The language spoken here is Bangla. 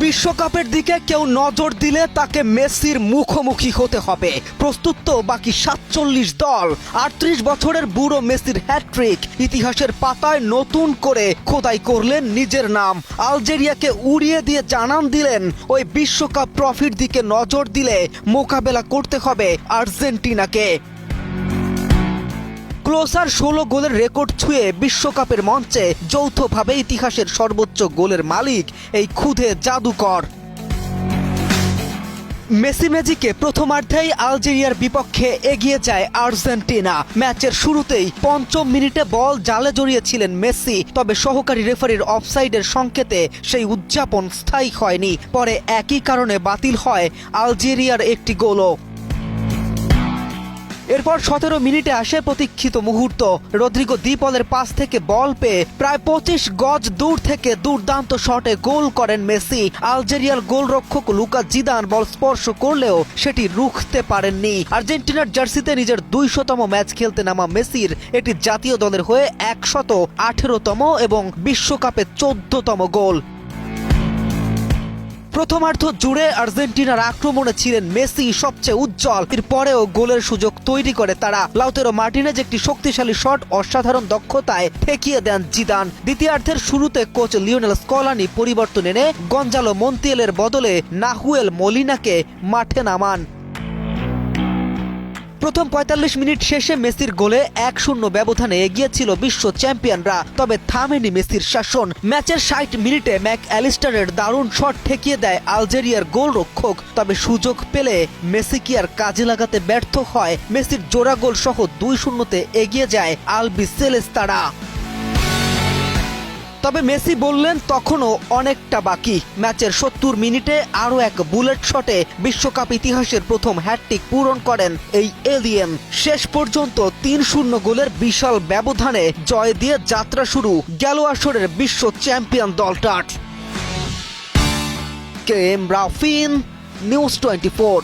বিশ্বকাপের দিকে কেউ নজর দিলে তাকে মেসির মুখোমুখি হতে হবে। প্রস্তুত তো বাকি ৪৭ দল। ৩৮ বছরের বুড়ো মেসির হ্যাটট্রিক ইতিহাসের পাতায় নতুন করে খোদাই করলেন নিজের নাম। আলজেরিয়াকে উড়িয়ে দিয়ে জানান দিলেন ওই বিশ্বকাপ ট্রফির দিকে নজর দিলে মোকাবেলা করতে হবে আর্জেন্টিনাকে। ক্লোসার ১৬ গোলের রেকর্ড ছুঁয়ে বিশ্বকাপের মঞ্চে যৌথভাবে ইতিহাসের সর্বোচ্চ গোলের মালিক এই ক্ষুধে জাদুকর। মেসি ম্যাজিকে প্রথমার্ধেই আলজেরিয়ার বিপক্ষে এগিয়ে যায় আর্জেন্টিনা। ম্যাচের শুরুতেই ৫ম মিনিটে বল জালে জড়িয়েছিলেন মেসি, তবে সহকারী রেফারির অফসাইডের সংকেতে সেই উদযাপন স্থায়ী হয়নি। পরে একই কারণে বাতিল হয় আলজেরিয়ার একটি গোলও। এরপর ১৭ মিনিটে আসে প্রতীক্ষিত মুহূর্ত। রদ্রিগো দি পলের পাস থেকে বল পেয়ে প্রায় ২৫ গজ দূর থেকে দুর্দান্ত শটে গোল করেন মেসি। আলজেরিয়ার গোলরক্ষক লুকা জিদান বল স্পর্শ করলেও সেটি রুখতে পারেননি। আর্জেন্টিনার জার্সিতে নিজের ২০০তম ম্যাচ খেলতে নামা মেসির এটি জাতীয় দলের হয়ে ১১৮তম এবং বিশ্বকাপে ১৪তম গোল। প্রথমার্ধ জুড়ে আর্জেন্টিনার আক্রমণে ছিলেন মেসি সবচেয়ে উজ্জ্বল। এরপরেও গোলের সুযোগ তৈরি করে তারা। লাউতেরো মার্টিনেজ একটি শক্তিশালী শট অসাধারণ দক্ষতায় ঠেকিয়ে দেন জিদান। দ্বিতীয়ার্ধের শুরুতে কোচ লিওনেল স্কলানি পরিবর্তন এনে গঞ্জালো মন্তিয়েলের বদলে নাহুয়েল মলিনাকে মাঠে নামান। প্রথম ৪৫ মিনিট শেষে মেসির গোলে ১-০ ব্যবধানে এগিয়ে ছিল বিশ্ব চ্যাম্পিয়নরা, তবে থামেনি মেসির শাসন। ম্যাচের ৬০ মিনিটে ম্যাক অ্যালিস্টারের দারুণ শট ঠেকিয়ে দেয় আলজেরিয়ার গোলরক্ষক, তবে সুযোগ পেলে মেসি কি আর কাজে লাগাতে ব্যর্থ হয়। মেসির জোড়া গোল সহ ২-০-তে এগিয়ে যায় আলবি সেলেস্তারা। তবে মেসি বললেন তখনও অনেকটা বাকি। ম্যাচের ৭০ মিনিটে আরও এক বুলেট শটে বিশ্বকাপ ইতিহাসের প্রথম হ্যাটট্রিক পূরণ করেন এই এলিয়েন। শেষ পর্যন্ত ৩-০ গোলের বিশাল ব্যবধানে জয় দিয়ে যাত্রা শুরু গেল আসরের বিশ্ব চ্যাম্পিয়ন দলটার। K M Rafin, news 24।